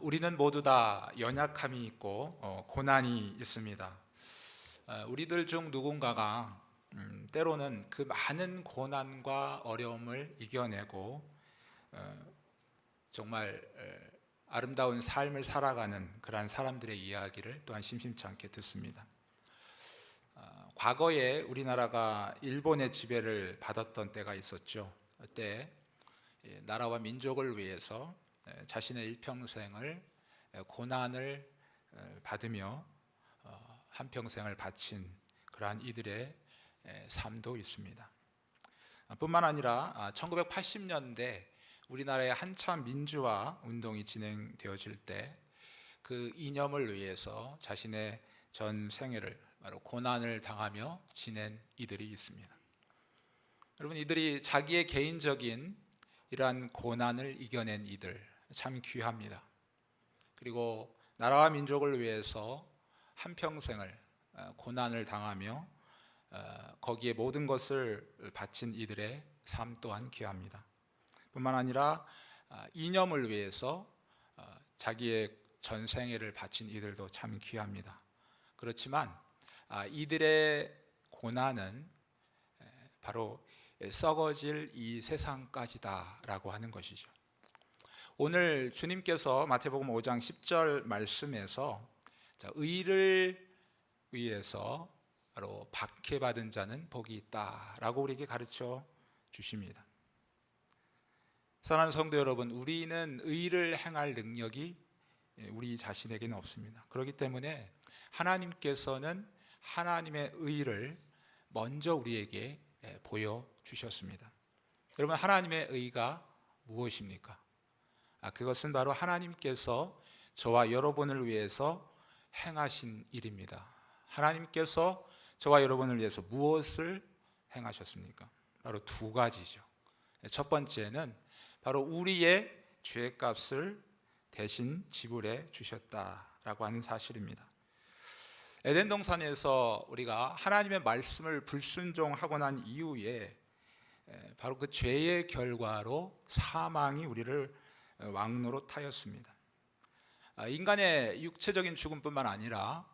우리는 모두 다 연약함이 있고 고난이 있습니다. 우리들 중 누군가가 때로는 그 많은 고난과 어려움을 이겨내고 정말 아름다운 삶을 살아가는 그러한 사람들의 이야기를 또한 심심치 않게 듣습니다. 과거에 우리나라가 일본의 지배를 받았던 때가 있었죠. 그때 나라와 민족을 위해서 자신의 일평생을 고난을 받으며 한평생을 바친 그러한 이들의 삶도 있습니다. 뿐만 아니라 1980년대 우리나라의 한참 민주화 운동이 진행되어질 때 그 이념을 위해서 자신의 전 생애를 바로 고난을 당하며 지낸 이들이 있습니다. 여러분, 이들이 자기의 개인적인 이러한 고난을 이겨낸 이들 참 귀합니다. 그리고 나라와 민족을 위해서 한평생을 고난을 당하며 거기에 모든 것을 바친 이들의 삶 또한 귀합니다. 뿐만 아니라 이념을 위해서 자기의 전생애를 바친 이들도 참 귀합니다. 그렇지만 이들의 고난은 바로 썩어질 이 세상까지다라고 하는 것이죠. 오늘 주님께서 마태복음 5장 10절 말씀에서 의를 위해서 바로 박해받은 자는 복이 있다라고 우리에게 가르쳐 주십니다. 사랑하는 성도 여러분, 우리는 의를 행할 능력이 우리 자신에게는 없습니다. 그렇기 때문에 하나님께서는 하나님의 의를 먼저 우리에게 보여주셨습니다. 여러분, 하나님의 의가 무엇입니까? 그것은 바로 하나님께서 저와 여러분을 위해서 행하신 일입니다. 하나님께서 저와 여러분을 위해서 무엇을 행하셨습니까? 바로 두 가지죠. 첫 번째는 바로 우리의 죄값을 대신 지불해 주셨다라고 하는 사실입니다. 에덴 동산에서 우리가 하나님의 말씀을 불순종하고 난 이후에 바로 그 죄의 결과로 사망이 우리를 왕노릇하였습니다. 인간의 육체적인 죽음뿐만 아니라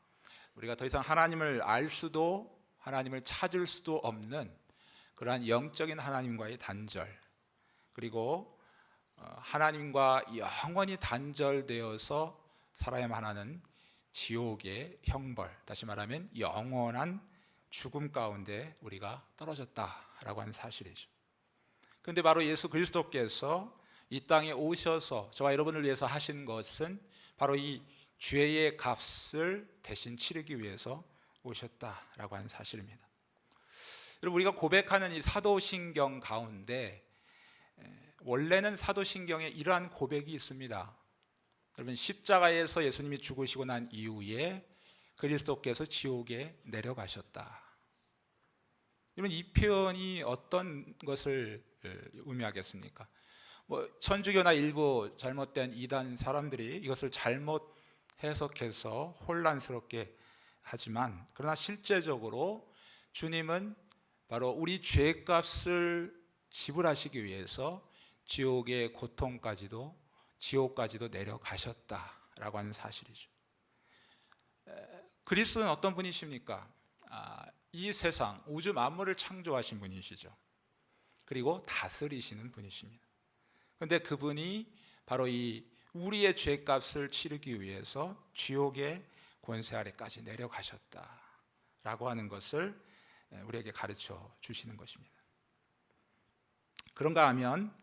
우리가 더 이상 하나님을 알 수도 하나님을 찾을 수도 없는 그러한 영적인 하나님과의 단절, 그리고 하나님과 영원히 단절되어서 살아야만 하는 지옥의 형벌, 다시 말하면 영원한 죽음 가운데 우리가 떨어졌다라고 하는 사실이죠. 그런데 바로 예수 그리스도께서 이 땅에 오셔서 저와 여러분을 위해서 하신 것은 바로 이 죄의 값을 대신 치르기 위해서 오셨다라고 하는 사실입니다. 여러분, 우리가 고백하는 이 사도신경 가운데 원래는 사도신경에 이러한 고백이 있습니다. 여러분, 십자가에서 예수님이 죽으시고 난 이후에 그리스도께서 지옥에 내려가셨다. 여러분, 이 표현이 어떤 것을 의미하겠습니까? 천주교나 일부 잘못된 이단 사람들이 이것을 잘못 해석해서 혼란스럽게 하지만, 그러나 실제적으로 주님은 바로 우리 죄값을 지불하시기 위해서 지옥의 고통까지도, 지옥까지도 내려가셨다라고 하는 사실이죠. 그리스도는 어떤 분이십니까? 이 세상, 우주 만물을 창조하신 분이시죠. 그리고 다스리시는 분이십니다. 그런데 그분이 바로 이 우리의 죄값을 치르기 위해서 지옥의 권세 아래까지 내려가셨다라고 하는 것을 우리에게 가르쳐 주시는 것입니다. 그런가 하면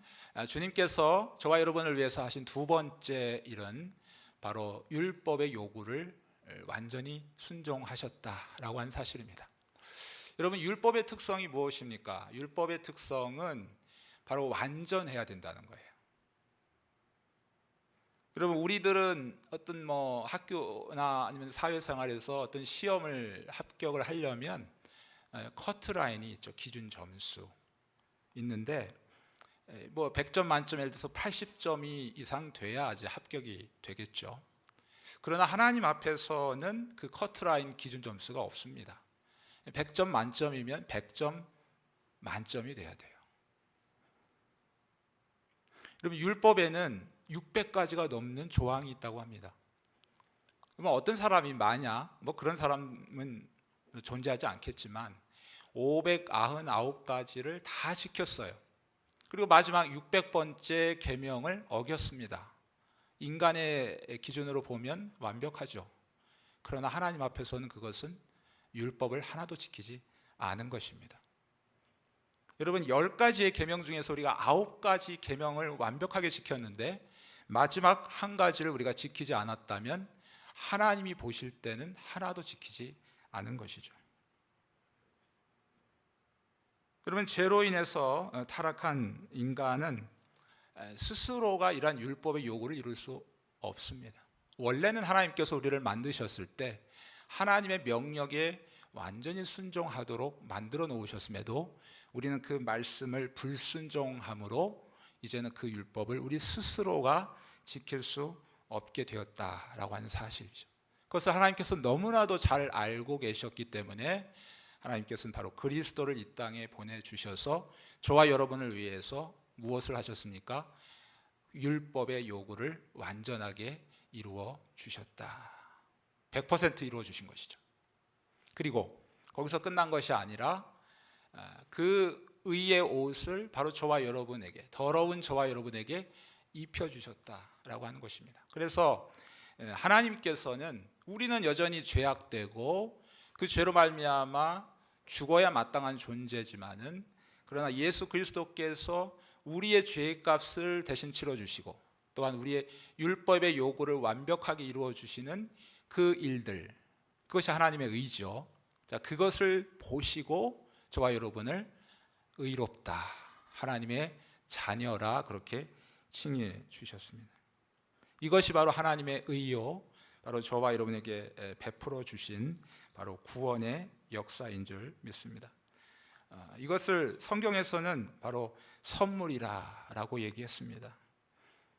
주님께서 저와 여러분을 위해서 하신 두 번째 일은 바로 율법의 요구를 완전히 순종하셨다라고 하는 사실입니다. 여러분, 율법의 특성이 무엇입니까? 율법의 특성은 바로 완전해야 된다는 거예요. 여러분, 우리들은 어떤 학교나 아니면 사회생활에서 어떤 시험을 합격을 하려면 커트라인이 있죠. 기준 점수 있는데 100점 만점에 예를 들어서 80점이 이상 돼야 이제 합격이 되겠죠. 그러나 하나님 앞에서는 그 커트라인 기준 점수가 없습니다. 100점 만점이면 100점 만점이 돼야 돼요. 여러분, 율법에는 600가지가 넘는 조항이 있다고 합니다. 그러면 어떤 사람이 마냐? 뭐 그런 사람은 존재하지 않겠지만 599가지를 다 지켰어요. 그리고 마지막 600번째 계명을 어겼습니다. 인간의 기준으로 보면 완벽하죠. 그러나 하나님 앞에서는 그것은 율법을 하나도 지키지 않은 것입니다. 여러분, 10가지의 계명 중에서 우리가 9가지 계명을 완벽하게 지켰는데 마지막 한 가지를 우리가 지키지 않았다면 하나님이 보실 때는 하나도 지키지 않은 것이죠. 여러분, 죄로 인해서 타락한 인간은 스스로가 이러한 율법의 요구를 이룰 수 없습니다. 원래는 하나님께서 우리를 만드셨을 때 하나님의 명령에 완전히 순종하도록 만들어 놓으셨음에도 우리는 그 말씀을 불순종함으로 이제는 그 율법을 우리 스스로가 지킬 수 없게 되었다라고 하는 사실이죠. 그것을 하나님께서 너무나도 잘 알고 계셨기 때문에 하나님께서는 바로 그리스도를 이 땅에 보내주셔서 저와 여러분을 위해서 무엇을 하셨습니까? 율법의 요구를 완전하게 이루어 주셨다. 100% 이루어 주신 것이죠. 그리고 거기서 끝난 것이 아니라 그 의의 옷을 바로 저와 여러분에게, 더러운 저와 여러분에게 입혀주셨다라고 하는 것입니다. 그래서 하나님께서는 우리는 여전히 죄악되고 그 죄로 말미암아 죽어야 마땅한 존재지만은 그러나 예수 그리스도께서 우리의 죄의 값을 대신 치러주시고 또한 우리의 율법의 요구를 완벽하게 이루어 주시는 그 일들, 그것이 하나님의 의지요. 자, 그것을 보시고 저와 여러분을 의롭다, 하나님의 자녀라 그렇게 칭해 주셨습니다. 이것이 바로 하나님의 의요, 바로 저와 여러분에게 베풀어 주신 바로 구원의 역사인 줄 믿습니다. 이것을 성경에서는 바로 선물이라고 얘기했습니다.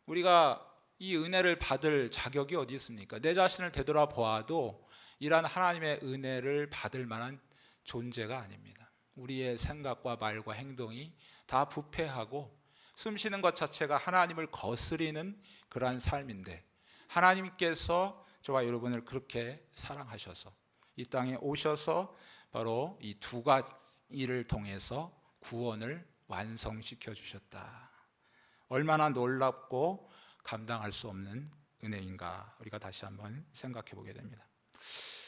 우리가 이 은혜를 받을 자격이 어디 있습니까? 내 자신을 되돌아보아도 이러한 하나님의 은혜를 받을 만한 존재가 아닙니다. 우리의 생각과 말과 행동이 다 부패하고 숨쉬는 것 자체가 하나님을 거스리는 그러한 삶인데 하나님께서 저와 여러분을 그렇게 사랑하셔서 이 땅에 오셔서 바로 이 두 가지를 통해서 구원을 완성시켜 주셨다. 얼마나 놀랍고 감당할 수 없는 은혜인가 우리가 다시 한번 생각해 보게 됩니다.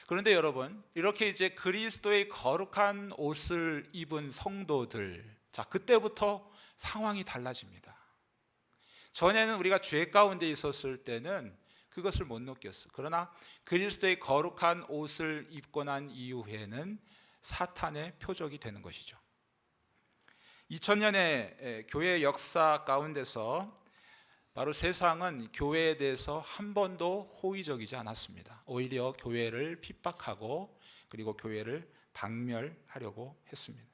그런데 여러분, 이렇게 이제 그리스도의 거룩한 옷을 입은 성도들, 자, 그때부터 상황이 달라집니다. 전에는 우리가 죄 가운데 있었을 때는 그것을 못 느꼈어. 그러나 그리스도의 거룩한 옷을 입고 난 이후에는 사탄의 표적이 되는 것이죠. 2000년의 교회 역사 가운데서 바로 세상은 교회에 대해서 한 번도 호의적이지 않았습니다. 오히려 교회를 핍박하고 그리고 교회를 박멸하려고 했습니다.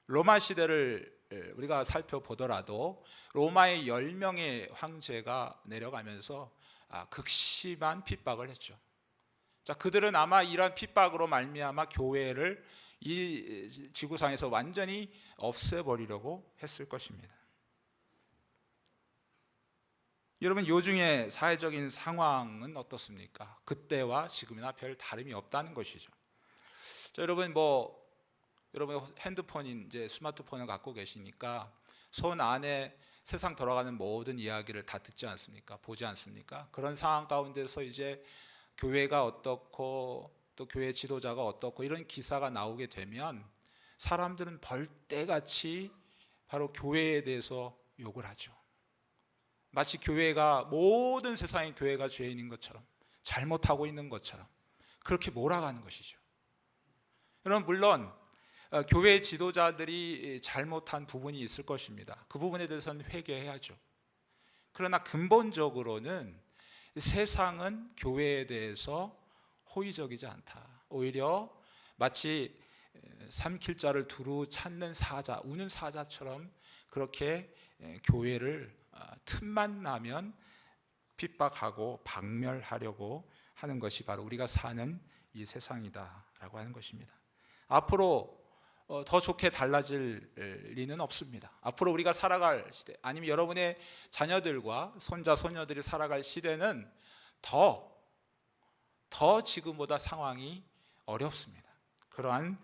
로마 시대를 우리가 살펴보더라도 로마의 10명의 황제가 내려가면서 극심한 핍박을 했죠. 자, 그들은 아마 이러한 핍박으로 말미암아 교회를 이 지구상에서 완전히 없애버리려고 했을 것입니다. 여러분, 요즘의 사회적인 상황은 어떻습니까? 그때와 지금이나 별 다름이 없다는 것이죠. 자, 여러분 여러분 핸드폰인 이제 스마트폰을 갖고 계시니까 손 안에 세상 돌아가는 모든 이야기를 다 듣지 않습니까? 보지 않습니까? 그런 상황 가운데서 이제 교회가 어떻고 또 교회 지도자가 어떻고 이런 기사가 나오게 되면 사람들은 벌떼같이 바로 교회에 대해서 욕을 하죠. 마치 교회가 모든 세상의 교회가 죄인인 것처럼 잘못하고 있는 것처럼 그렇게 몰아가는 것이죠. 여러분, 물론 교회 지도자들이 잘못한 부분이 있을 것입니다. 그 부분에 대해서는 회개해야죠. 그러나 근본적으로는 세상은 교회에 대해서 호의적이지 않다. 오히려 마치 삼킬 자를 두루 찾는 사자, 우는 사자처럼 그렇게 교회를 틈만 나면 핍박하고 박멸하려고 하는 것이 바로 우리가 사는 이 세상이다라고 하는 것입니다. 앞으로 더 좋게 달라질 리는 없습니다. 앞으로 우리가 살아갈 시대, 아니면 여러분의 자녀들과 손자, 손녀들이 살아갈 시대는 더 지금보다 상황이 어렵습니다. 그러한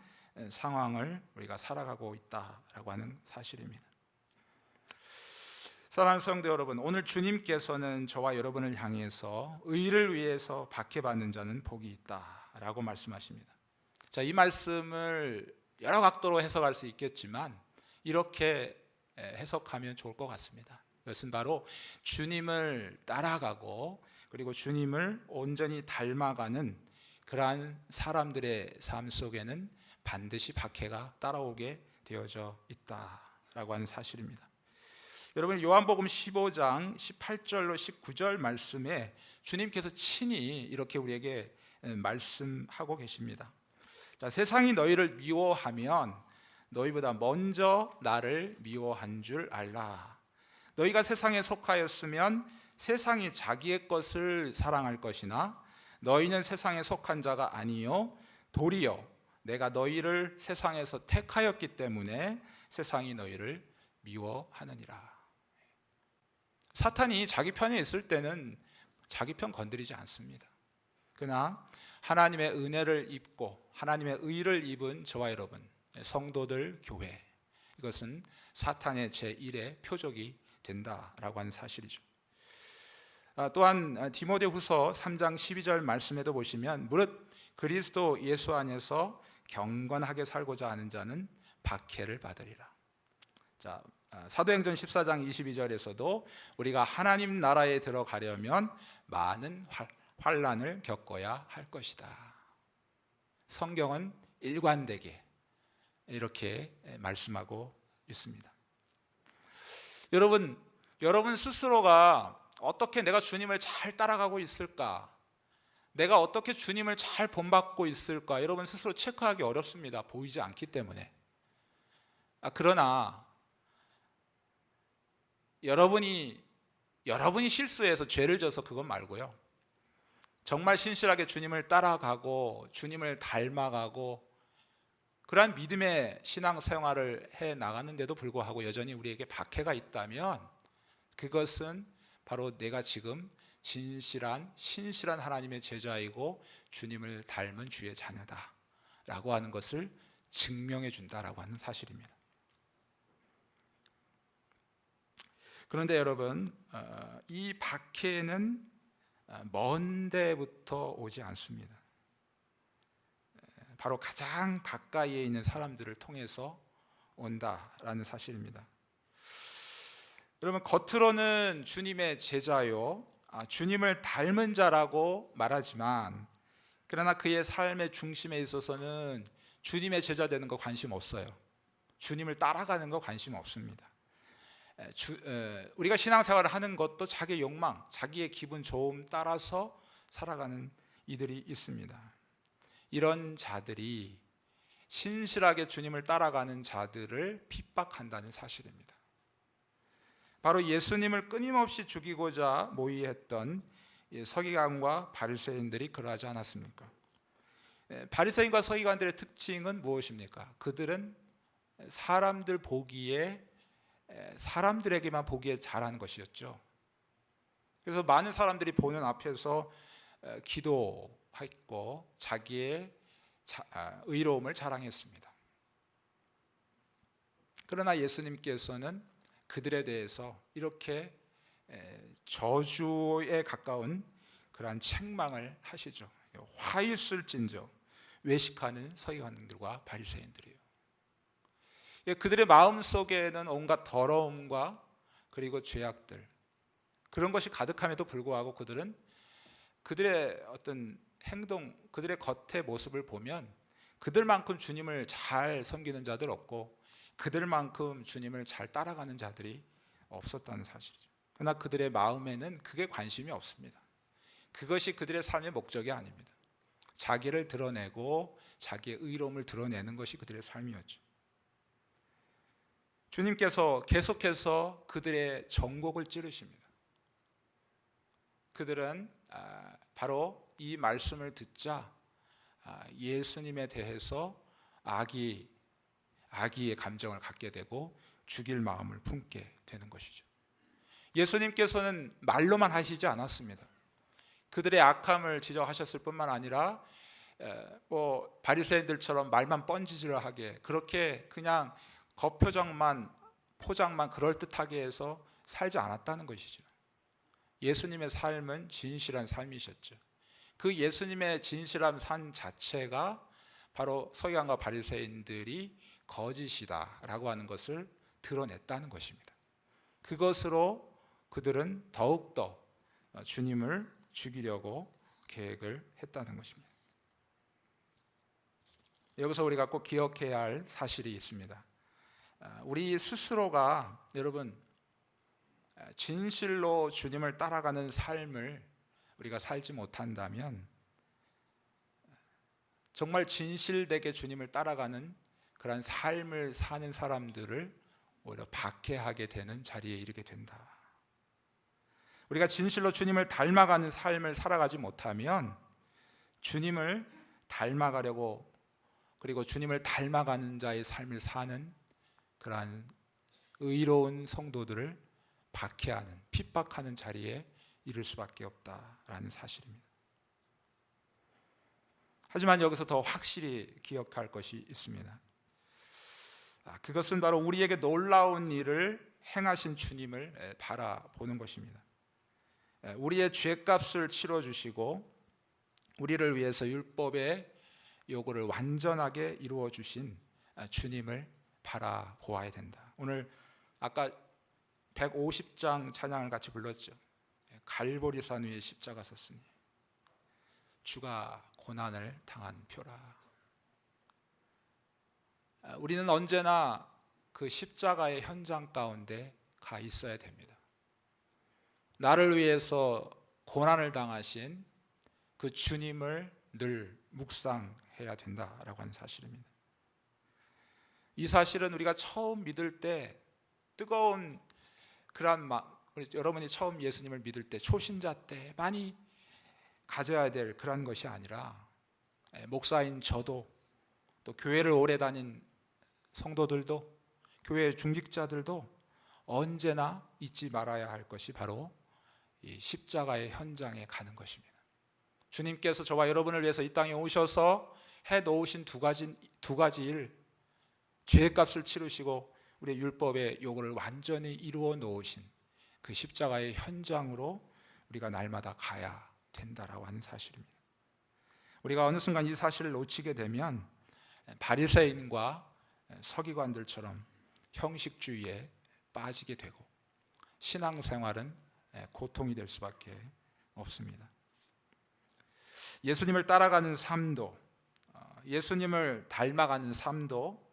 상황을 우리가 살아가고 있다라고 하는 사실입니다. 사랑하는 성도 여러분, 오늘 주님께서는 저와 여러분을 향해서 의를 위해서 박해받는 자는 복이 있다라고 말씀하십니다. 자, 이 말씀을 여러 각도로 해석할 수 있겠지만 이렇게 해석하면 좋을 것 같습니다. 이것은 바로 주님을 따라가고 그리고 주님을 온전히 닮아가는 그러한 사람들의 삶 속에는 반드시 박해가 따라오게 되어져 있다라고 하는 사실입니다. 여러분, 요한복음 15장 18절로 19절 말씀에 주님께서 친히 이렇게 우리에게 말씀하고 계십니다. 자, 세상이 너희를 미워하면 너희보다 먼저 나를 미워한 줄 알라. 너희가 세상에 속하였으면 세상이 자기의 것을 사랑할 것이나 너희는 세상에 속한 자가 아니요 도리어 내가 너희를 세상에서 택하였기 때문에 세상이 너희를 미워하느니라. 사탄이 자기 편에 있을 때는 자기 편 건드리지 않습니다. 그러나 하나님의 은혜를 입고 하나님의 의를 입은 저와 여러분, 성도들, 교회, 이것은 사탄의 제1의 표적이 된다라고 하는 사실이죠. 또한 디모데후서 3장 12절 말씀에도 보시면 무릇 그리스도 예수 안에서 경건하게 살고자 하는 자는 박해를 받으리라. 자, 사도행전 14장 22절에서도 우리가 하나님 나라에 들어가려면 많은 환난을 겪어야 할 것이다. 성경은 일관되게 이렇게 말씀하고 있습니다. 여러분 스스로가 어떻게 내가 주님을 잘 따라가고 있을까? 내가 어떻게 주님을 잘 본받고 있을까? 여러분 스스로 체크하기 어렵습니다. 보이지 않기 때문에. 그러나 여러분이 실수해서 죄를 져서 그건 말고요, 정말 신실하게 주님을 따라가고 주님을 닮아가고 그러한 믿음의 신앙생활을 해 나가는데도 불구하고 여전히 우리에게 박해가 있다면 그것은 바로 내가 지금 진실한 신실한 하나님의 제자이고 주님을 닮은 주의 자녀다 라고 하는 것을 증명해 준다라고 하는 사실입니다. 그런데 여러분, 이 박해는 먼 데부터 오지 않습니다. 바로 가장 가까이에 있는 사람들을 통해서 온다라는 사실입니다. 여러분, 겉으로는 주님의 제자요, 주님을 닮은 자라고 말하지만 그러나 그의 삶의 중심에 있어서는 주님의 제자 되는 거 관심 없어요. 주님을 따라가는 거 관심 없습니다. 우리가 신앙생활을 하는 것도 자기의 욕망, 자기의 기분 좋음 따라서 살아가는 이들이 있습니다. 이런 자들이 신실하게 주님을 따라가는 자들을 핍박한다는 사실입니다. 바로 예수님을 끊임없이 죽이고자 모의했던 서기관과 바리새인들이 그러하지 않았습니까? 바리새인과 서기관들의 특징은 무엇입니까? 그들은 사람들에게만 보기에 잘하는 것이었죠. 그래서 많은 사람들이 보는 앞에서 기도했고 자기의 의로움을 자랑했습니다. 그러나 예수님께서는 그들에 대해서 이렇게 저주에 가까운 그러한 책망을 하시죠. 화 있을진저 외식하는 서기관들과 바리새인들이요. 그들의 마음 속에는 온갖 더러움과 그리고 죄악들, 그런 것이 가득함에도 불구하고 그들은 그들의 어떤 행동, 그들의 겉의 모습을 보면 그들만큼 주님을 잘 섬기는 자들 없고 그들만큼 주님을 잘 따라가는 자들이 없었다는 사실이죠. 그러나 그들의 마음에는 그게 관심이 없습니다. 그것이 그들의 삶의 목적이 아닙니다. 자기를 드러내고 자기의 의로움을 드러내는 것이 그들의 삶이었죠. 주님께서 계속해서 그들의 정곡을 찌르십니다. 그들은 바로 이 말씀을 듣자 예수님에 대해서 악이 악의의 감정을 갖게 되고 죽일 마음을 품게 되는 것이죠. 예수님께서는 말로만 하시지 않았습니다. 그들의 악함을 지적하셨을 뿐만 아니라 바리새인들처럼 말만 뻔지질하게 그렇게 그냥 겉표정만 포장만 그럴듯하게 해서 살지 않았다는 것이죠. 예수님의 삶은 진실한 삶이셨죠. 그 예수님의 진실한 삶 자체가 바로 서기관과 바리새인들이 거짓이다라고 하는 것을 드러냈다는 것입니다. 그것으로 그들은 더욱더 주님을 죽이려고 계획을 했다는 것입니다. 여기서 우리가 꼭 기억해야 할 사실이 있습니다. 우리 스스로가 여러분 진실로 주님을 따라가는 삶을 우리가 살지 못한다면 정말 진실되게 주님을 따라가는 그런 삶을 사는 사람들을 오히려 박해하게 되는 자리에 이르게 된다. 우리가 진실로 주님을 닮아가는 삶을 살아가지 못하면 주님을 닮아가려고 그리고 주님을 닮아가는 자의 삶을 사는 그러한 의로운 성도들을 박해하는 핍박하는 자리에 이를 수밖에 없다라는 사실입니다. 하지만 여기서 더 확실히 기억할 것이 있습니다. 그것은 바로 우리에게 놀라운 일을 행하신 주님을 바라보는 것입니다. 우리의 죄값을 치러주시고 우리를 위해서 율법의 요구를 완전하게 이루어 주신 주님을 바라보아야 된다. 오늘 아까 150장 찬양을 같이 불렀죠. 갈보리산 위에 십자가 섰으니 주가 고난을 당한 표라. 우리는 언제나 그 십자가의 현장 가운데 가 있어야 됩니다. 나를 위해서 고난을 당하신 그 주님을 늘 묵상해야 된다라고 하는 사실입니다. 이 사실은 우리가 처음 믿을 때 뜨거운 그런 여러분이 처음 예수님을 믿을 때 초신자 때 많이 가져야 될 그런 것이 아니라 목사인 저도 또 교회를 오래 다닌 성도들도 교회 중직자들도 언제나 잊지 말아야 할 것이 바로 이 십자가의 현장에 가는 것입니다. 주님께서 저와 여러분을 위해서 이 땅에 오셔서 해 놓으신 두 가지 일, 죄값을 치르시고 우리의 율법의 요구를 완전히 이루어 놓으신 그 십자가의 현장으로 우리가 날마다 가야 된다라고 하는 사실입니다. 우리가 어느 순간 이 사실을 놓치게 되면 바리새인과 서기관들처럼 형식주의에 빠지게 되고 신앙생활은 고통이 될 수밖에 없습니다. 예수님을 따라가는 삶도 예수님을 닮아가는 삶도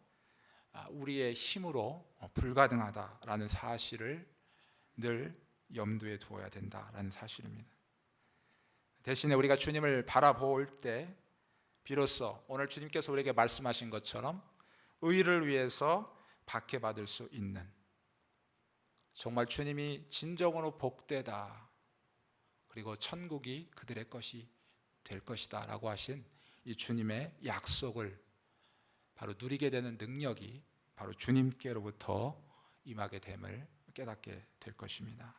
우리의 힘으로 불가능하다라는 사실을 늘 염두에 두어야 된다라는 사실입니다. 대신에 우리가 주님을 바라볼 때 비로소 오늘 주님께서 우리에게 말씀하신 것처럼 의를 위해서 박해받을 수 있는 정말 주님이 진정으로 복되다 그리고 천국이 그들의 것이 될 것이다 라고 하신 이 주님의 약속을 바로 누리게 되는 능력이 바로 주님께로부터 임하게 됨을 깨닫게 될 것입니다.